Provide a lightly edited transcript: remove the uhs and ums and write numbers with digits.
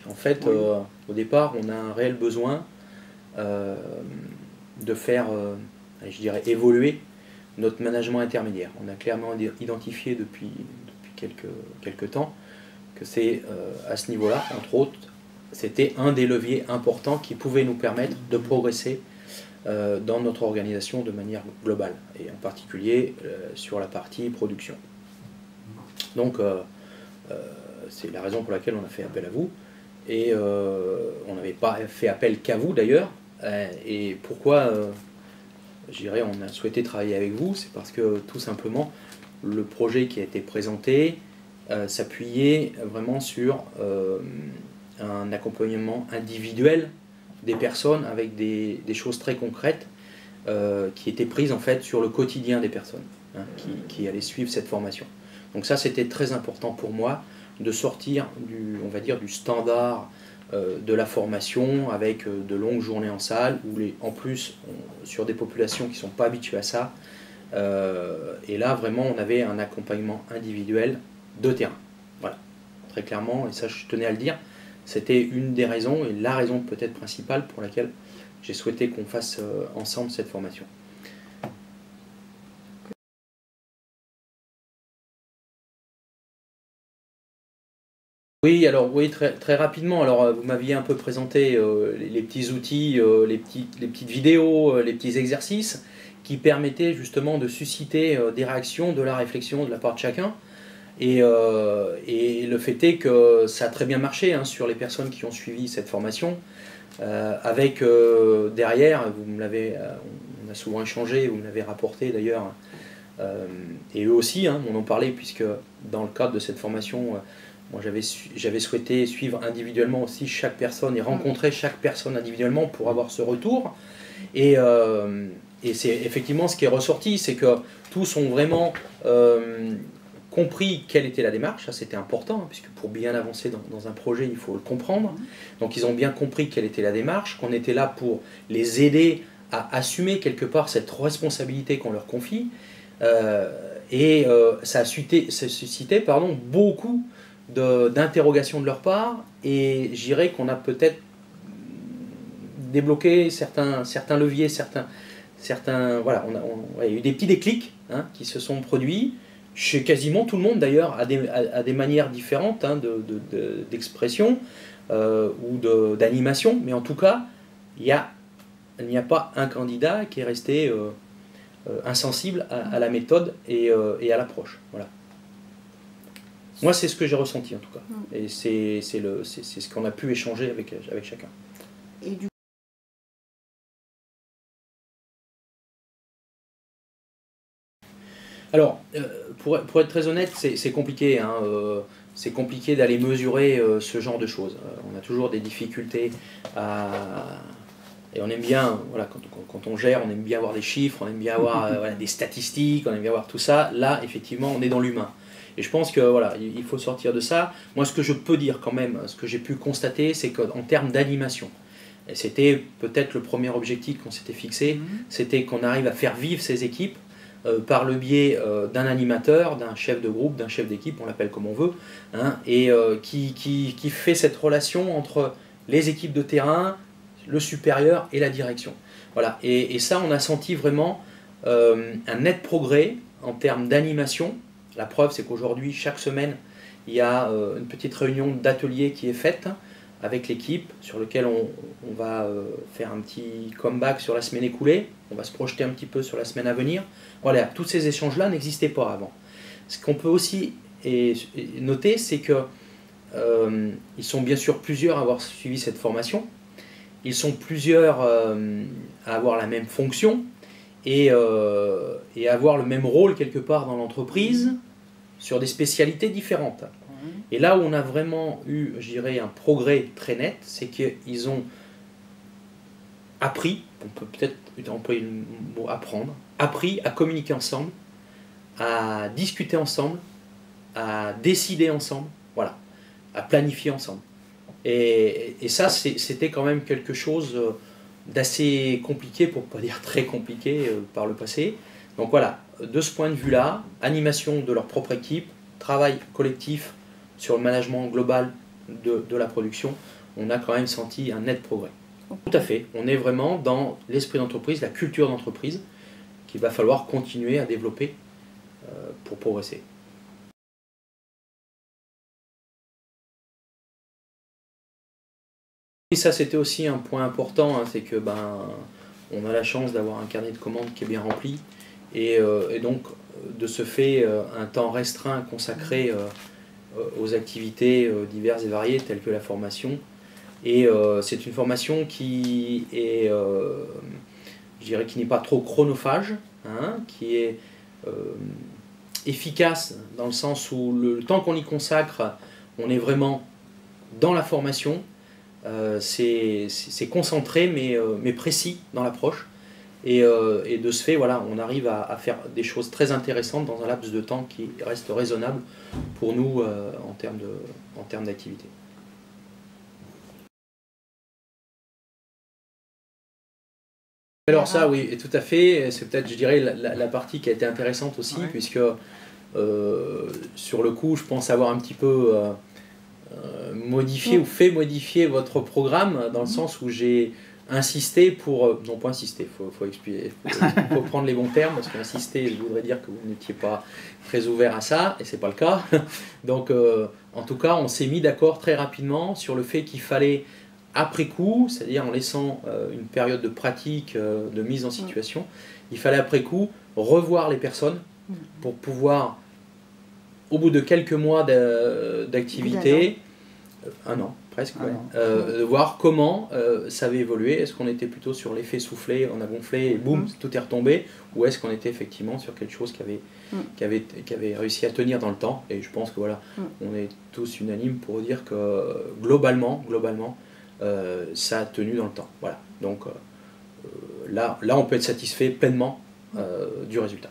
En fait, au départ, on a un réel besoin de faire, je dirais, évoluer notre management intermédiaire. On a clairement identifié depuis quelques temps que c'est à ce niveau-là, entre autres, c'était un des leviers importants qui pouvait nous permettre de progresser dans notre organisation de manière globale, et en particulier sur la partie production. Donc, c'est la raison pour laquelle on a fait appel à vous, et on n'avait pas fait appel qu'à vous d'ailleurs. Et pourquoi, je dirais, on a souhaité travailler avec vous, c'est parce que tout simplement, le projet qui a été présenté s'appuyait vraiment sur un accompagnement individuel des personnes avec des choses très concrètes qui étaient prises en fait sur le quotidien des personnes qui allaient suivre cette formation. Donc ça, c'était très important pour moi de sortir on va dire, du standard de la formation avec de longues journées en salle, où en plus, sur des populations qui ne sont pas habituées à ça, et là, vraiment, on avait un accompagnement individuel de terrain. Voilà, très clairement, et ça, je tenais à le dire, c'était une des raisons, et la raison peut-être principale pour laquelle j'ai souhaité qu'on fasse ensemble cette formation. Oui, alors oui, très rapidement. Alors vous m'aviez un peu présenté les petits outils, les petites vidéos, les petits exercices qui permettaient justement de susciter des réactions, de la réflexion de la part de chacun. Et le fait est que ça a très bien marché sur les personnes qui ont suivi cette formation. Avec derrière, on a souvent échangé, vous me l'avez rapporté d'ailleurs, et eux aussi m'en ont parlé, puisque dans le cadre de cette formation, moi, j'avais souhaité suivre individuellement aussi chaque personne et rencontrer chaque personne individuellement pour avoir ce retour. Et c'est effectivement ce qui est ressorti, c'est que tous ont vraiment compris quelle était la démarche. Ça, c'était important, puisque pour bien avancer dans un projet, il faut le comprendre. Donc ils ont bien compris quelle était la démarche, qu'on était là pour les aider à assumer quelque part cette responsabilité qu'on leur confie. Ça a suscité beaucoup d'interrogations de leur part, et je dirais qu'on a peut-être débloqué certains leviers, voilà, il y a eu des petits déclics qui se sont produits chez quasiment tout le monde d'ailleurs, à des manières différentes d'expression ou d'animation, mais en tout cas, il n'y a pas un candidat qui est resté insensible à la méthode et à l'approche. Voilà. Moi, c'est ce que j'ai ressenti en tout cas. Et c'est ce qu'on a pu échanger avec chacun. Et du Alors, pour être très honnête, c'est compliqué. C'est compliqué d'aller mesurer ce genre de choses. On a toujours des difficultés et on aime bien, voilà, quand on gère, on aime bien avoir des chiffres, on aime bien avoir voilà, des statistiques, on aime bien avoir tout ça. Là, effectivement, on est dans l'humain. Et je pense que voilà, il faut sortir de ça. Moi, ce que je peux dire quand même, ce que j'ai pu constater, c'est qu'en termes d'animation, et c'était peut-être le premier objectif qu'on s'était fixé, c'était qu'on arrive à faire vivre ces équipes par le biais d'un animateur, d'un chef de groupe, d'un chef d'équipe, on l'appelle comme on veut, et qui fait cette relation entre les équipes de terrain, le supérieur et la direction. Voilà. Et ça, on a senti vraiment un net progrès en termes d'animation. La preuve, c'est qu'aujourd'hui, chaque semaine, il y a une petite réunion d'atelier qui est faite avec l'équipe, sur lequel on va faire un petit comeback sur la semaine écoulée. On va se projeter un petit peu sur la semaine à venir. Voilà, tous ces échanges-là n'existaient pas avant. Ce qu'on peut aussi noter, c'est que ils sont bien sûr plusieurs à avoir suivi cette formation. Ils sont plusieurs à avoir la même fonction et avoir le même rôle quelque part dans l'entreprise sur des spécialités différentes. Et là où on a vraiment eu, je dirais, un progrès très net, c'est qu'ils ont appris, on peut peut-être employer le mot apprendre, appris à communiquer ensemble, à discuter ensemble, à décider ensemble, voilà, à planifier ensemble. Et ça, c'était quand même quelque chose d'assez compliqué, pour ne pas dire très compliqué par le passé. Donc voilà, de ce point de vue-là, animation de leur propre équipe, travail collectif sur le management global de la production, on a quand même senti un net progrès. Tout à fait, on est vraiment dans l'esprit d'entreprise, la culture d'entreprise, qu'il va falloir continuer à développer pour progresser. Et ça, c'était aussi un point important, hein, c'est que on a la chance d'avoir un carnet de commandes qui est bien rempli, et donc de ce fait, un temps restreint consacré aux activités diverses et variées, telles que la formation. Et c'est une formation qui est, je dirais, qui n'est pas trop chronophage, hein, qui est efficace dans le sens où le temps qu'on y consacre, on est vraiment dans la formation. C'est concentré mais précis dans l'approche, et de ce fait, voilà, on arrive à faire des choses très intéressantes dans un laps de temps qui reste raisonnable pour nous en termes d'activité. Alors ça, oui, tout à fait, c'est peut-être, je dirais, la partie qui a été intéressante aussi, ouais. Puisque sur le coup, je pense avoir un petit peu modifié ou fait modifier votre programme, dans le sens où j'ai insisté pour... non, pas insister, faut expliquer, faut prendre les bons termes, parce qu'insister, je voudrais dire que vous n'étiez pas très ouvert à ça, et c'est pas le cas. Donc, en tout cas, on s'est mis d'accord très rapidement sur le fait qu'il fallait, après coup, c'est-à-dire en laissant une période de pratique, de mise en situation, il fallait après coup revoir les personnes pour pouvoir, au bout de quelques mois d'activité, un an presque, de voir comment ça avait évolué. Est-ce qu'on était plutôt sur l'effet soufflé, on a gonflé et boum, tout est retombé, ou est-ce qu'on était effectivement sur quelque chose qui avait réussi à tenir dans le temps. Et je pense que voilà, on est tous unanimes pour dire que globalement, ça a tenu dans le temps. Voilà. Donc là, on peut être satisfait pleinement du résultat.